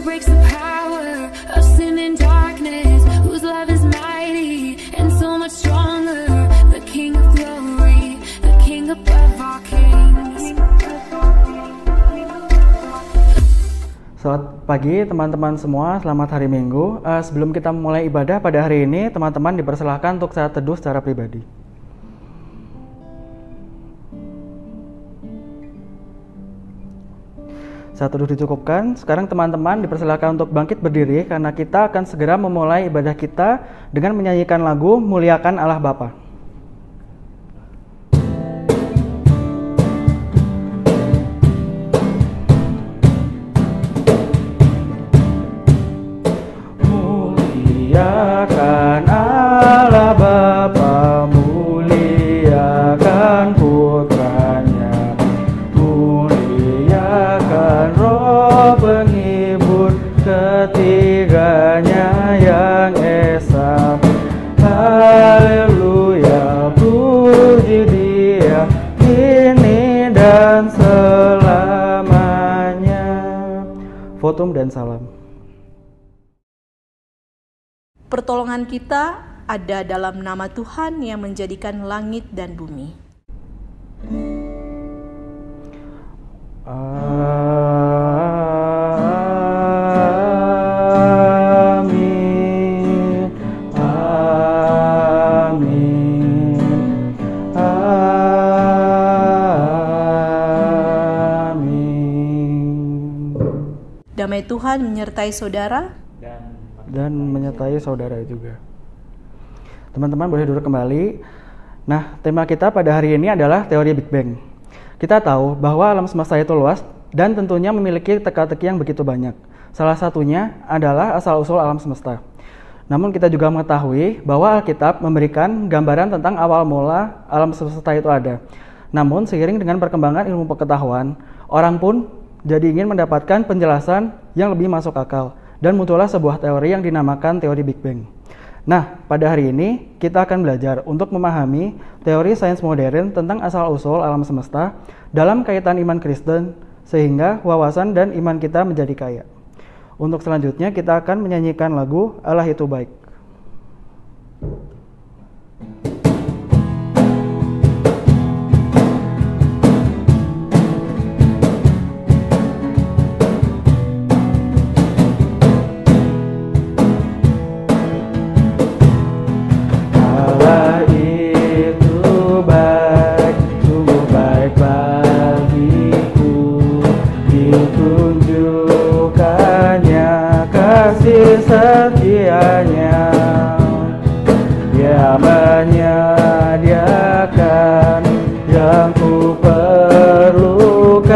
breaks the power of sin and darkness, whose love is mighty and so much stronger. The King of glory, the King above all kings. Selamat pagi teman-teman semua, selamat hari Minggu. Sebelum kita mulai ibadah pada hari ini, teman-teman dipersilahkan untuk saat teduh secara pribadi. Saat teduh dicukupkan, sekarang teman-teman dipersilahkan untuk bangkit berdiri karena kita akan segera memulai ibadah kita dengan menyanyikan lagu Muliakan Allah Bapa. Muliakan Allah Bapa, muliakan putranya, muliakan Roh penghibur ketiganya yang esa. Haleluya, puji Dia kini dan selamanya. Votum dan salam. Pertolongan kita ada dalam nama Tuhan yang menjadikan langit dan bumi. Amin. Amin. Amin. Damai Tuhan menyertai saudara dan menyertai saudara juga. Teman-teman boleh duduk kembali. Nah, tema kita pada hari ini adalah teori Big Bang. Kita tahu bahwa alam semesta itu luas dan tentunya memiliki teka-teki yang begitu banyak. Salah satunya adalah asal-usul alam semesta. Namun kita juga mengetahui bahwa Alkitab memberikan gambaran tentang awal mula alam semesta itu ada. Namun seiring dengan perkembangan ilmu pengetahuan, orang pun jadi ingin mendapatkan penjelasan yang lebih masuk akal. Dan muncullah sebuah teori yang dinamakan teori Big Bang. Nah, pada hari ini kita akan belajar untuk memahami teori sains modern tentang asal-usul alam semesta dalam kaitan iman Kristen, sehingga wawasan dan iman kita menjadi kaya. Untuk selanjutnya kita akan menyanyikan lagu Allah Itu Baik. Setianya Dia menyediakan yang ku perlukan,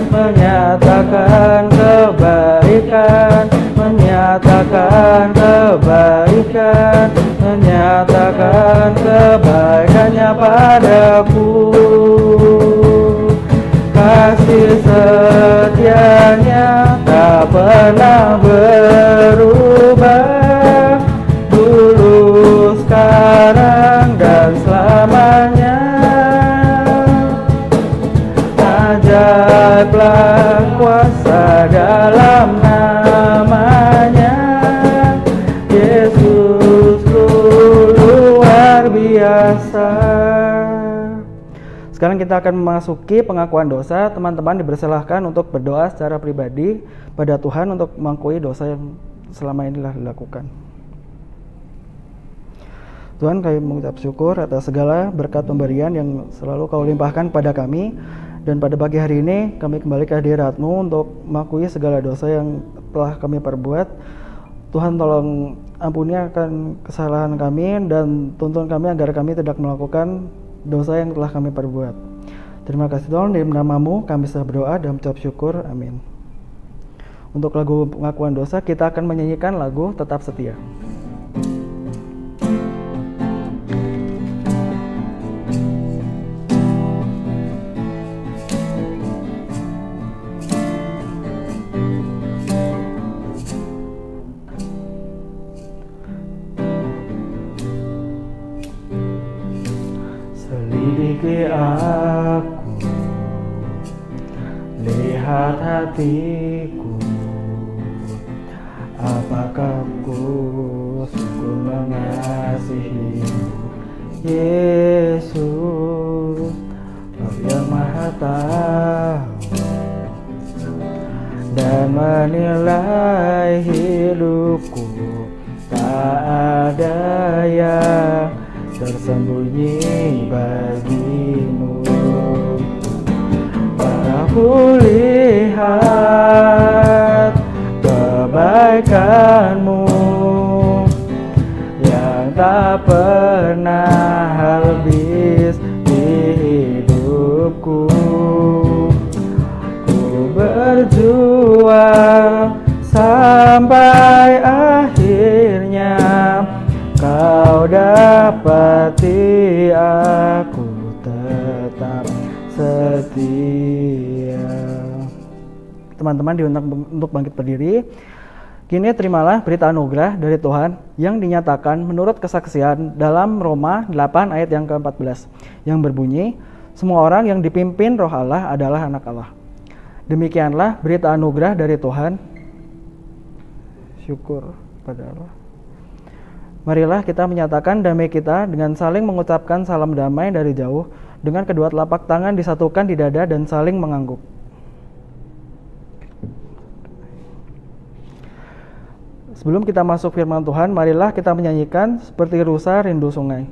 menyatakan kebaikan, menyatakan kebaikan, menyatakan kebaikannya padaku. Kasih setianya tak pernah berubah, dulu, sekarang, dan selamanya. Ajaiblah kuasa dalam namanya, Yesus luar biasa. Sekarang kita akan memasuki pengakuan dosa. Teman-teman dipersilahkan untuk berdoa secara pribadi pada Tuhan untuk mengakui dosa yang selama ini telah dilakukan. Tuhan, kami mengucap syukur atas segala berkat pemberian yang selalu Kau limpahkan pada kami. Dan pada pagi hari ini kami kembali ke hadirat-Mu untuk mengakui segala dosa yang telah kami perbuat. Tuhan, tolong ampuni akan kesalahan kami dan tuntun kami agar kami tidak melakukan dosa yang telah kami perbuat. Terima kasih Tuhan, dalam nama-Mu kami sudah berdoa dan mengucap syukur. Amin. Untuk lagu pengakuan dosa kita akan menyanyikan lagu Tetap Setia. Selidiki aku, lihat hatiku, apakah ku sungguh mengasihimu, Yesus, Kau yang Maha Tahu dan menilai hidupku. Tak ada yang tersembunyi bagimu. Aku lihat kebaikanmu yang tak pernah habis di hidupku. Ku berjuang sampai akhirnya Kau dapati aku tetap setia. Teman-teman diundang untuk bangkit berdiri. Kini terimalah berita anugerah dari Tuhan yang dinyatakan menurut kesaksian dalam Roma 8 ayat yang ke-14 yang berbunyi, semua orang yang dipimpin Roh Allah adalah anak Allah. Demikianlah berita anugerah dari Tuhan. Syukur pada Allah. Marilah kita menyatakan damai kita dengan saling mengucapkan salam damai dari jauh, dengan kedua telapak tangan disatukan di dada dan saling mengangguk. Sebelum kita masuk firman Tuhan, marilah kita menyanyikan seperti rusa rindu sungai.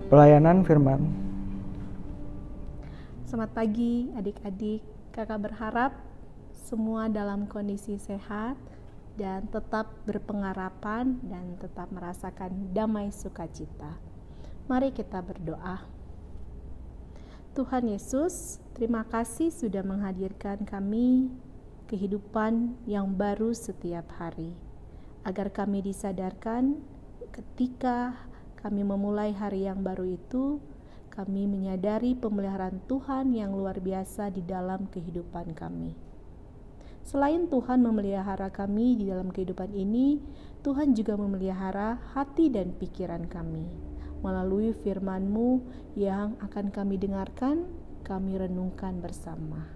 Pelayanan firman. Selamat pagi adik-adik. Kakak berharap semua dalam kondisi sehat dan tetap berpengharapan dan tetap merasakan damai sukacita. Mari kita berdoa. Tuhan Yesus, terima kasih sudah menghadirkan kami kehidupan yang baru setiap hari, agar kami disadarkan ketika kami memulai hari yang baru itu, kami menyadari pemeliharaan Tuhan yang luar biasa di dalam kehidupan kami. Selain Tuhan memelihara kami di dalam kehidupan ini, Tuhan juga memelihara hati dan pikiran kami. Melalui firman-Mu yang akan kami dengarkan, kami renungkan bersama.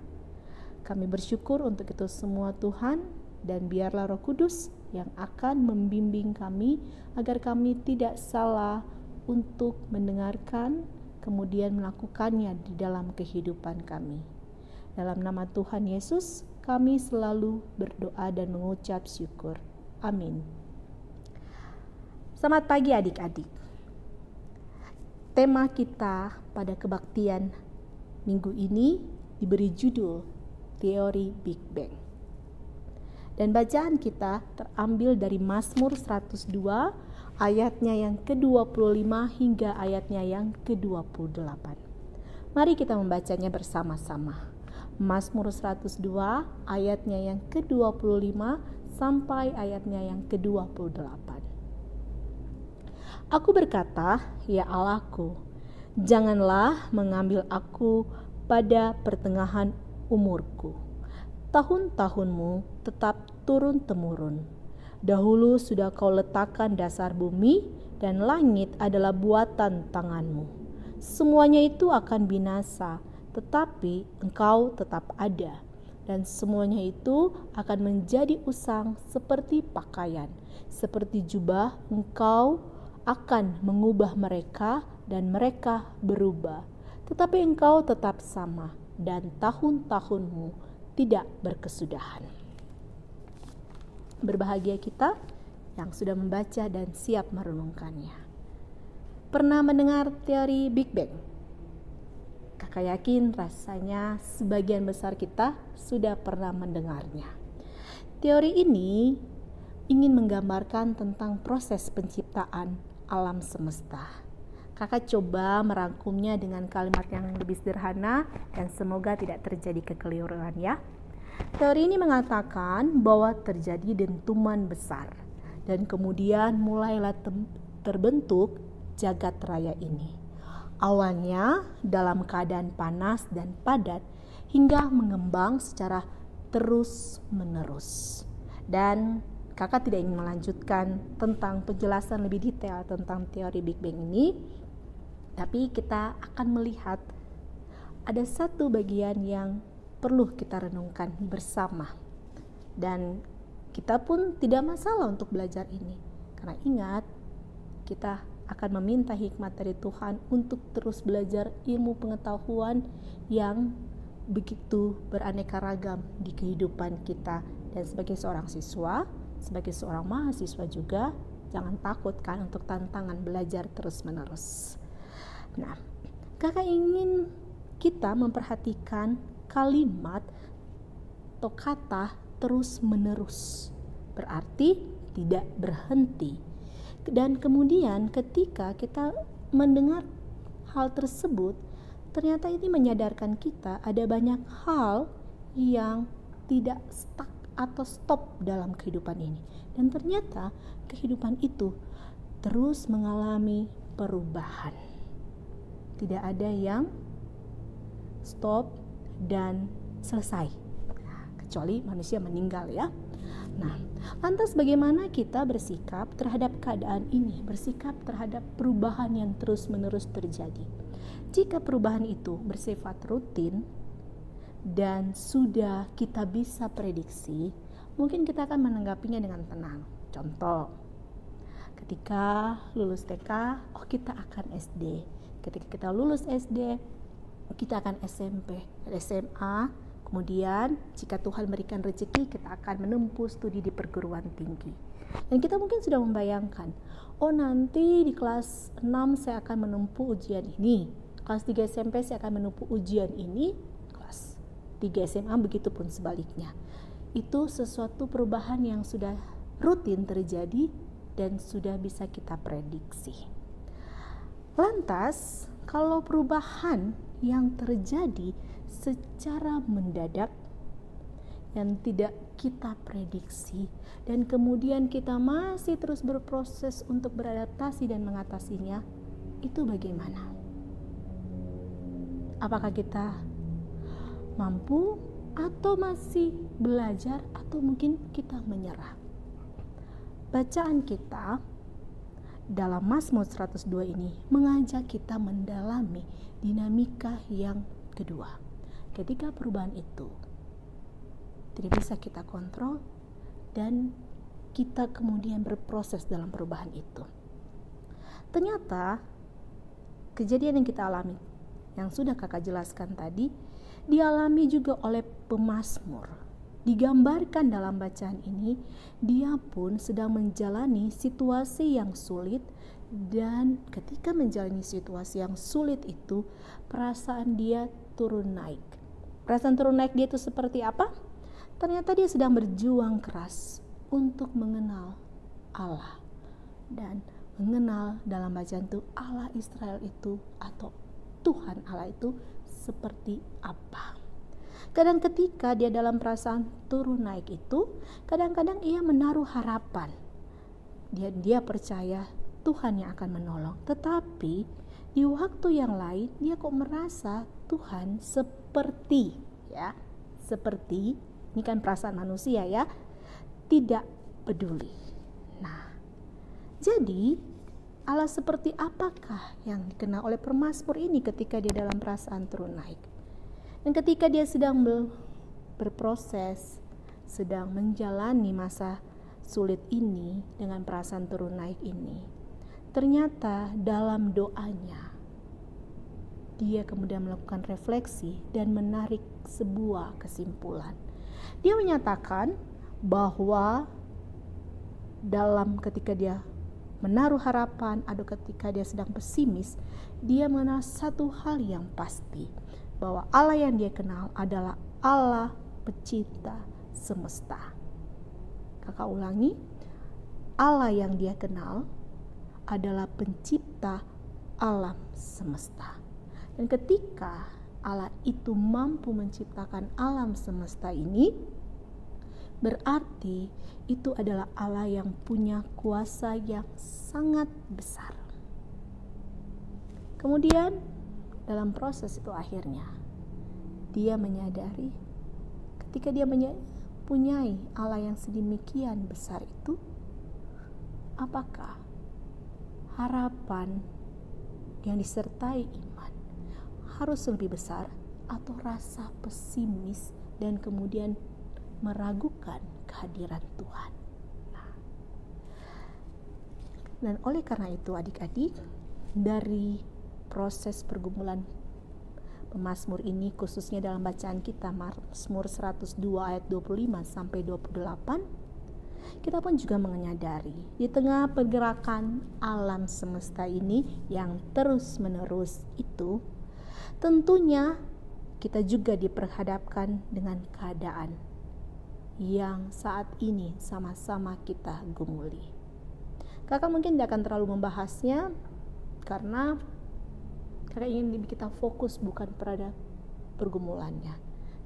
Kami bersyukur untuk itu semua Tuhan, dan biarlah Roh Kudus yang akan membimbing kami agar kami tidak salah untuk mendengarkan, kemudian melakukannya di dalam kehidupan kami. Dalam nama Tuhan Yesus, kami selalu berdoa dan mengucap syukur. Amin. Selamat pagi adik-adik. Tema kita pada kebaktian minggu ini diberi judul Teori Big Bang. Dan bacaan kita terambil dari Mazmur 102 ayatnya yang ke-25 hingga ayatnya yang ke-28. Mari kita membacanya bersama-sama. Mazmur 102 ayatnya yang ke-25 sampai ayatnya yang ke-28. Aku berkata, ya Allahku, janganlah mengambil aku pada pertengahan umurku. Tahun-tahunmu tetap turun-temurun. Dahulu sudah kau letakkan dasar bumi, dan langit adalah buatan tanganmu. Semuanya itu akan binasa, tetapi engkau tetap ada. Dan semuanya itu akan menjadi usang seperti pakaian. Seperti jubah, engkau akan mengubah mereka, dan mereka berubah. Tetapi engkau tetap sama, dan tahun-tahunmu tidak berkesudahan. Berbahagia kita yang sudah membaca dan siap merenungkannya. Pernah mendengar teori Big Bang? Kakak yakin rasanya sebagian besar kita sudah pernah mendengarnya. Teori ini ingin menggambarkan tentang proses penciptaan alam semesta. Kakak coba merangkumnya dengan kalimat yang lebih sederhana dan semoga tidak terjadi kekeliruan ya. Teori ini mengatakan bahwa terjadi dentuman besar dan kemudian mulailah terbentuk jagat raya ini. Awalnya dalam keadaan panas dan padat hingga mengembang secara terus-menerus. Dan kakak tidak ingin melanjutkan tentang penjelasan lebih detail tentang teori Big Bang ini, tapi kita akan melihat ada satu bagian yang perlu kita renungkan bersama. Dan kita pun tidak masalah untuk belajar ini. Karena ingat, kita akan meminta hikmat dari Tuhan untuk terus belajar ilmu pengetahuan yang begitu beraneka ragam di kehidupan kita. Dan sebagai seorang siswa, sebagai seorang mahasiswa juga, jangan takut kan untuk tantangan belajar terus-menerus. Nah, kakak ingin kita memperhatikan kalimat atau kata terus-menerus. Berarti tidak berhenti. Dan kemudian ketika kita mendengar hal tersebut, ternyata ini menyadarkan kita ada banyak hal yang tidak stuck atau stop dalam kehidupan ini. Dan ternyata kehidupan itu terus mengalami perubahan. Tidak ada yang stop dan selesai, kecuali manusia meninggal ya. Nah, lantas bagaimana kita bersikap terhadap keadaan ini, bersikap terhadap perubahan yang terus-menerus terjadi? Jika perubahan itu bersifat rutin dan sudah kita bisa prediksi, mungkin kita akan menanggapinya dengan tenang. Contoh, ketika lulus TK, kita akan SD. Ketika kita lulus SD, kita akan SMP, SMA, kemudian jika Tuhan berikan rezeki, kita akan menempuh studi di perguruan tinggi. Dan kita mungkin sudah membayangkan, nanti di kelas 6 saya akan menempuh ujian ini, kelas 3 SMP saya akan menempuh ujian ini, kelas 3 SMA begitu pun sebaliknya. Itu sesuatu perubahan yang sudah rutin terjadi dan sudah bisa kita prediksi. Lantas, kalau perubahan yang terjadi secara mendadak yang tidak kita prediksi dan kemudian kita masih terus berproses untuk beradaptasi dan mengatasinya, itu bagaimana? Apakah kita mampu atau masih belajar atau mungkin kita menyerah? Bacaan kita dalam Mazmur 102 ini mengajak kita mendalami dinamika yang kedua. Ketika perubahan itu tidak bisa kita kontrol dan kita kemudian berproses dalam perubahan itu. Ternyata kejadian yang kita alami, yang sudah kakak jelaskan tadi, dialami juga oleh pemazmur. Digambarkan dalam bacaan ini, dia pun sedang menjalani situasi yang sulit, dan ketika menjalani situasi yang sulit itu, perasaan dia turun naik. Perasaan turun naik dia itu seperti apa? Ternyata dia sedang berjuang keras untuk mengenal Allah dan mengenal dalam bacaan itu Allah Israel itu atau Tuhan Allah itu seperti apa. Kadang ketika dia dalam perasaan turun naik itu, kadang-kadang ia menaruh harapan. Dia percaya Tuhan yang akan menolong. Tetapi di waktu yang lain dia kok merasa Tuhan seperti ini kan perasaan manusia ya, tidak peduli. Nah, jadi Allah seperti apakah yang dikenal oleh pemazmur ini ketika dia dalam perasaan turun naik? Dan ketika dia sedang berproses, sedang menjalani masa sulit ini dengan perasaan turun naik ini, ternyata dalam doanya dia kemudian melakukan refleksi dan menarik sebuah kesimpulan. Dia menyatakan bahwa dalam ketika dia menaruh harapan atau ketika dia sedang pesimis, dia mengenal satu hal yang pasti, bahwa Allah yang dia kenal adalah Allah pencipta semesta. Kakak ulangi, Allah yang dia kenal adalah pencipta alam semesta. Dan ketika Allah itu mampu menciptakan alam semesta ini, berarti itu adalah Allah yang punya kuasa yang sangat besar. Kemudian dalam proses itu akhirnya dia menyadari ketika dia mempunyai Allah yang sedemikian besar itu, apakah harapan yang disertai iman harus lebih besar atau rasa pesimis dan kemudian meragukan kehadiran Tuhan. Dan oleh karena itu adik-adik, dari proses pergumulan pemazmur ini, khususnya dalam bacaan kita Mazmur 102 ayat 25 sampai 28, kita pun juga menyadari di tengah pergerakan alam semesta ini yang terus-menerus itu, tentunya kita juga diperhadapkan dengan keadaan yang saat ini sama-sama kita gumuli. Kakak mungkin tidak akan terlalu membahasnya karena kakak ingin kita fokus bukan pada pergumulannya.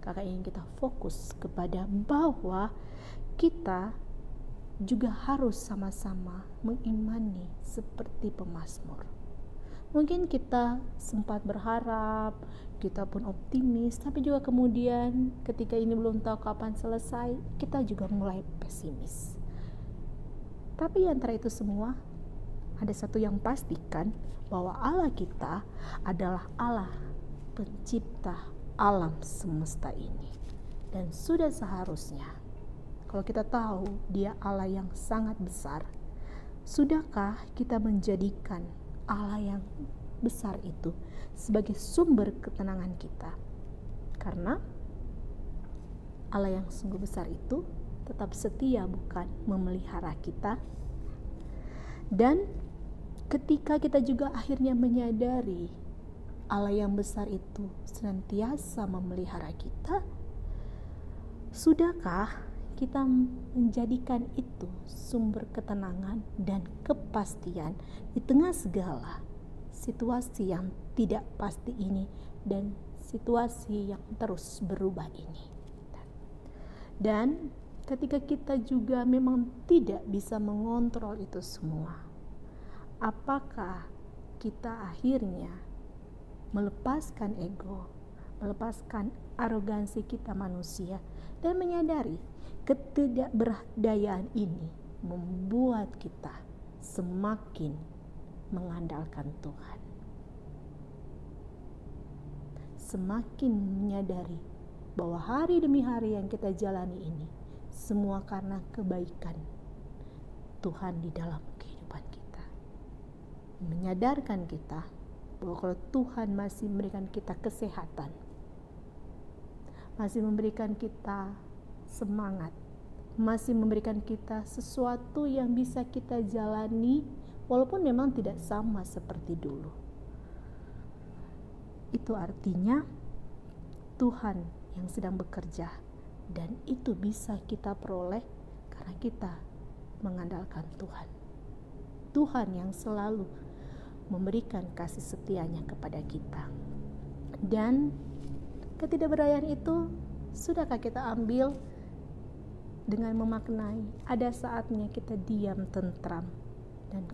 Kakak ingin kita fokus kepada bahwa kita juga harus sama-sama mengimani seperti pemazmur. Mungkin kita sempat berharap, kita pun optimis, tapi juga kemudian ketika ini belum tahu kapan selesai, kita juga mulai pesimis. Tapi antara itu semua, ada satu yang pastikan, bahwa Allah kita adalah Allah pencipta alam semesta ini. Dan sudah seharusnya, kalau kita tahu dia Allah yang sangat besar, sudahkah kita menjadikan Allah yang besar itu sebagai sumber ketenangan kita? Karena Allah yang sungguh besar itu tetap setia, bukan memelihara kita. Dan ketika kita juga akhirnya menyadari Allah yang besar itu senantiasa memelihara kita, sudahkah kita menjadikan itu sumber ketenangan dan kepastian di tengah segala situasi yang tidak pasti ini dan situasi yang terus berubah ini? Dan ketika kita juga memang tidak bisa mengontrol itu semua, apakah kita akhirnya melepaskan ego, melepaskan arogansi kita manusia, dan menyadari ketidakberdayaan ini membuat kita semakin mengandalkan Tuhan, semakin menyadari bahwa hari demi hari yang kita jalani ini semua karena kebaikan Tuhan di dalam kehidupan kita, menyadarkan kita bahwa kalau Tuhan masih memberikan kita kesehatan, masih memberikan kita semangat, masih memberikan kita sesuatu yang bisa kita jalani walaupun memang tidak sama seperti dulu, itu artinya Tuhan yang sedang bekerja, dan itu bisa kita peroleh karena kita mengandalkan Tuhan. Tuhan yang selalu memberikan kasih setianya kepada kita. Dan ketidakberdayaan itu sudahkah kita ambil dengan memaknai ada saatnya kita diam tentram dan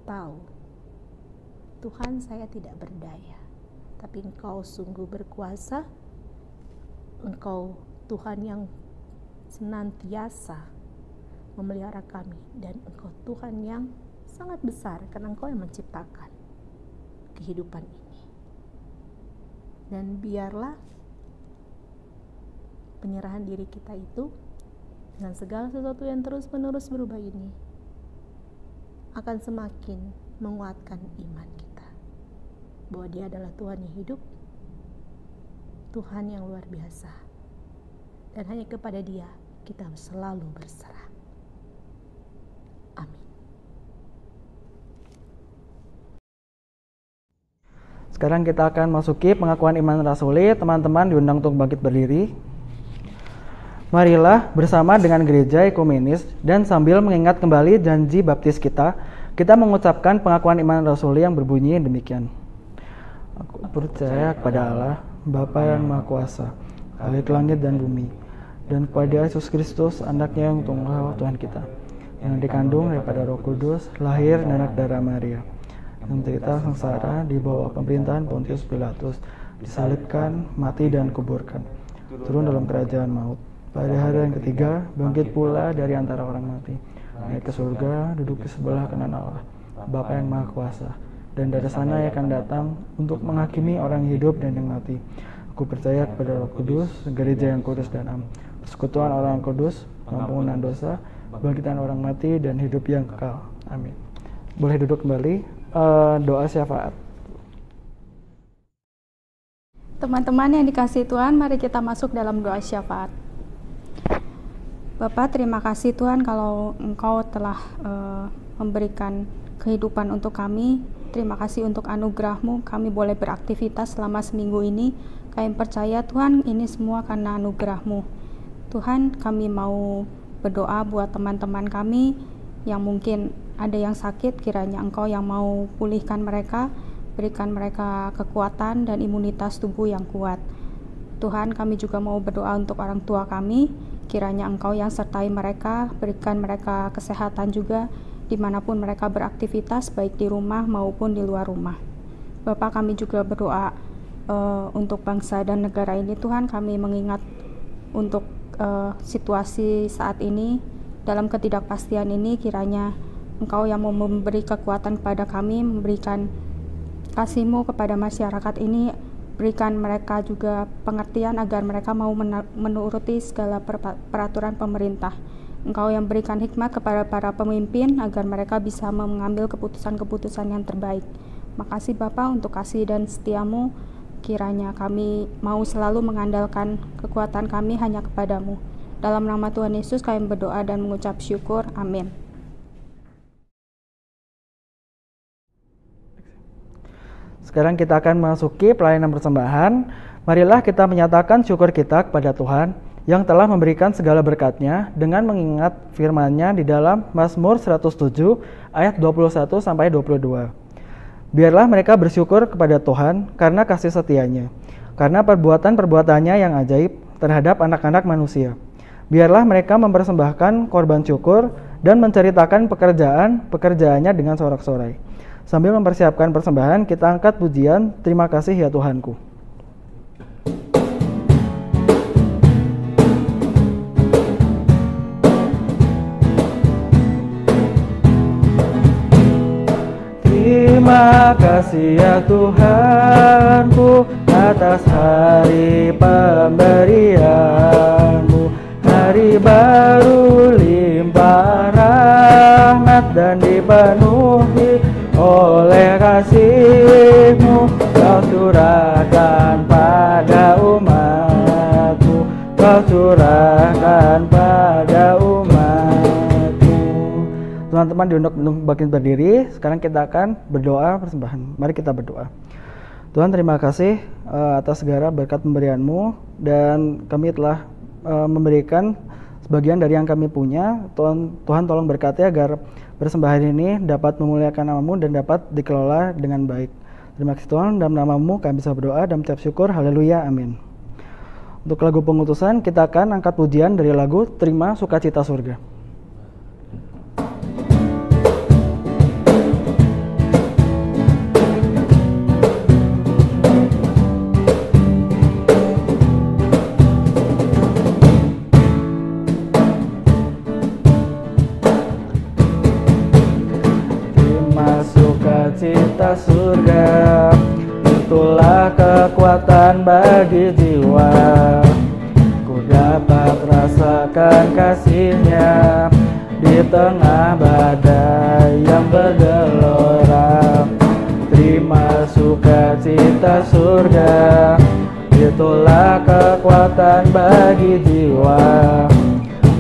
tahu Tuhan, saya tidak berdaya, tapi Engkau sungguh berkuasa. Engkau Tuhan yang senantiasa memelihara kami, dan Engkau Tuhan yang sangat besar karena Engkau yang menciptakan kehidupan ini. Dan biarlah penyerahan diri kita itu dengan segala sesuatu yang terus-menerus berubah ini akan semakin menguatkan iman kita bahwa Dia adalah Tuhan yang hidup, Tuhan yang luar biasa, dan hanya kepada Dia kita selalu berserah. Amin. Sekarang kita akan masuki pengakuan iman rasuli. Teman-teman diundang untuk bangkit berdiri. Marilah bersama dengan gereja ekumenis dan sambil mengingat kembali janji baptis kita mengucapkan pengakuan iman rasuli yang berbunyi demikian. Aku percaya kepada Allah, Bapa yang Maha Kuasa, Khalik langit dan bumi, dan kepada Yesus Kristus, anaknya yang tunggal Tuhan kita, yang dikandung daripada Roh Kudus, lahir dari anak darah Maria, yang menderita sengsara di bawah pemerintahan Pontius Pilatus, disalibkan, mati dan kuburkan, turun dalam kerajaan maut. Pada hari yang ketiga, bangkit pula dari antara orang mati, naik ke surga, duduk di sebelah kanan Allah, Bapa yang Maha Kuasa, dan dari sana ia akan datang untuk menghakimi orang hidup dan yang mati. Aku percaya kepada Roh Kudus, gereja yang kudus dan am, persekutuan orang kudus, pengampunan dosa, bangkitan orang mati, dan hidup yang kekal. Amin. Boleh duduk kembali. Doa syafaat. Teman-teman yang dikasihi Tuhan, mari kita masuk dalam doa syafaat. Bapak, terima kasih Tuhan kalau Engkau telah memberikan kehidupan untuk kami. Terima kasih untuk anugerah-Mu, kami boleh beraktivitas selama seminggu ini. Kami percaya Tuhan, ini semua karena anugerah-Mu. Tuhan, kami mau berdoa buat teman-teman kami yang mungkin ada yang sakit, kiranya Engkau yang mau pulihkan mereka, berikan mereka kekuatan dan imunitas tubuh yang kuat. Tuhan, kami juga mau berdoa untuk orang tua kami, kiranya Engkau yang sertai mereka, berikan mereka kesehatan juga, dimanapun mereka beraktivitas, baik di rumah maupun di luar rumah. Bapak, kami juga berdoa untuk bangsa dan negara ini. Tuhan, kami mengingat untuk situasi saat ini, dalam ketidakpastian ini, kiranya Engkau yang mau memberi kekuatan kepada kami, memberikan kasih-Mu kepada masyarakat ini, berikan mereka juga pengertian agar mereka mau menuruti segala peraturan pemerintah. Engkau yang berikan hikmat kepada para pemimpin agar mereka bisa mengambil keputusan-keputusan yang terbaik. Makasih Bapa untuk kasih dan setia-Mu. Kiranya kami mau selalu mengandalkan kekuatan kami hanya kepada-Mu. Dalam nama Tuhan Yesus kami berdoa dan mengucap syukur. Amin. Sekarang kita akan masuki pelayanan persembahan. Marilah kita menyatakan syukur kita kepada Tuhan yang telah memberikan segala berkat-Nya dengan mengingat firman-Nya di dalam Mazmur 107 ayat 21 sampai 22. Biarlah mereka bersyukur kepada Tuhan karena kasih setia-Nya, karena perbuatan-perbuatannya yang ajaib terhadap anak-anak manusia. Biarlah mereka mempersembahkan korban syukur dan menceritakan pekerjaan-pekerjaannya dengan sorak-sorai. Sambil mempersiapkan persembahan, kita angkat pujian, terima kasih ya Tuhanku. Terima kasih ya Tuhanku atas hari pemberian-Mu, hari baru limpah rahmat dan dipenuhi oleh kasih-Mu. Kau curahkan pada umat-Mu, Kau curahkan pada umat-Mu. Teman-teman diundang untuk bangkit berdiri. Sekarang kita akan berdoa persembahan. Mari kita berdoa. Tuhan, terima kasih atas segala berkat pemberian-Mu, dan kami telah memberikan sebagian dari yang kami punya. Tuhan tolong berkati agar persembahan ini dapat memuliakan nama-Mu dan dapat dikelola dengan baik. Terima kasih Tuhan, dalam nama-Mu kami bisa berdoa dan mengucap syukur. Haleluya, amin. Untuk lagu pengutusan, kita akan angkat pujian dari lagu Terima Sukacita Surga. Sukacita surga, itulah kekuatan bagi jiwa. Ku dapat rasakan kasih-Nya di tengah badai yang bergelora. Terima sukacita surga, itulah kekuatan bagi jiwa.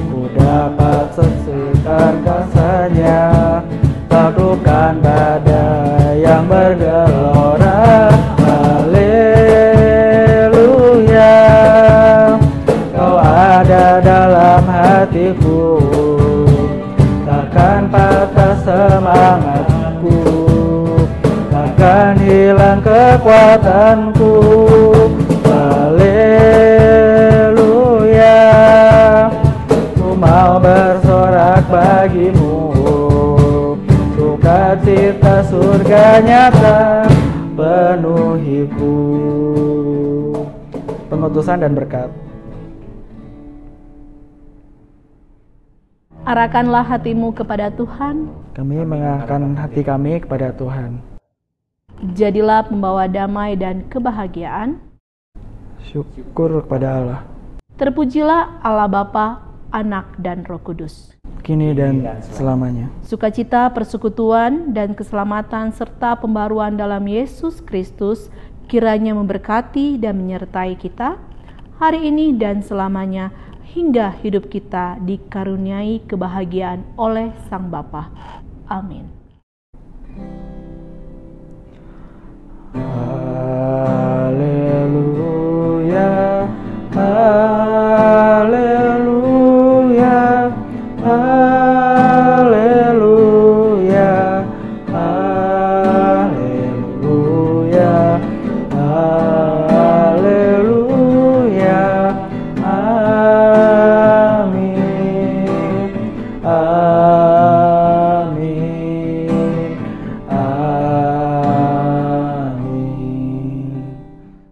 Ku dapat saksikan kasih-Nya, taklukkan badai yang bergelora. Haleluya, Kau ada dalam hatiku, takkan patah semangatku, takkan hilang kekuatanku. Haleluya, ku mau bersorak bagimu, sukacita surga nyata penuhiku. Pengutusan dan berkat. Arahkanlah hatimu kepada Tuhan. Kami mengarahkan hati kami kepada Tuhan. Jadilah pembawa damai dan kebahagiaan. Syukur kepada Allah. Terpujilah Allah Bapa, Anak, dan Roh Kudus, kini dan selamanya. Sukacita persekutuan dan keselamatan serta pembaruan dalam Yesus Kristus kiranya memberkati dan menyertai kita hari ini dan selamanya, hingga hidup kita dikaruniai kebahagiaan oleh Sang Bapa. Amin. Haleluya, haleluya, haleluya, haleluya, haleluya, amin, amin, amin.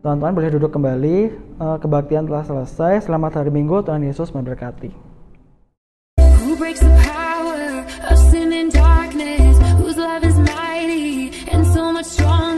Teman-teman boleh duduk kembali. Kebaktian telah selesai. Selamat hari Minggu. Tuhan Yesus memberkati. Who breaks the power of sin and darkness? Whose love is mighty and so much stronger?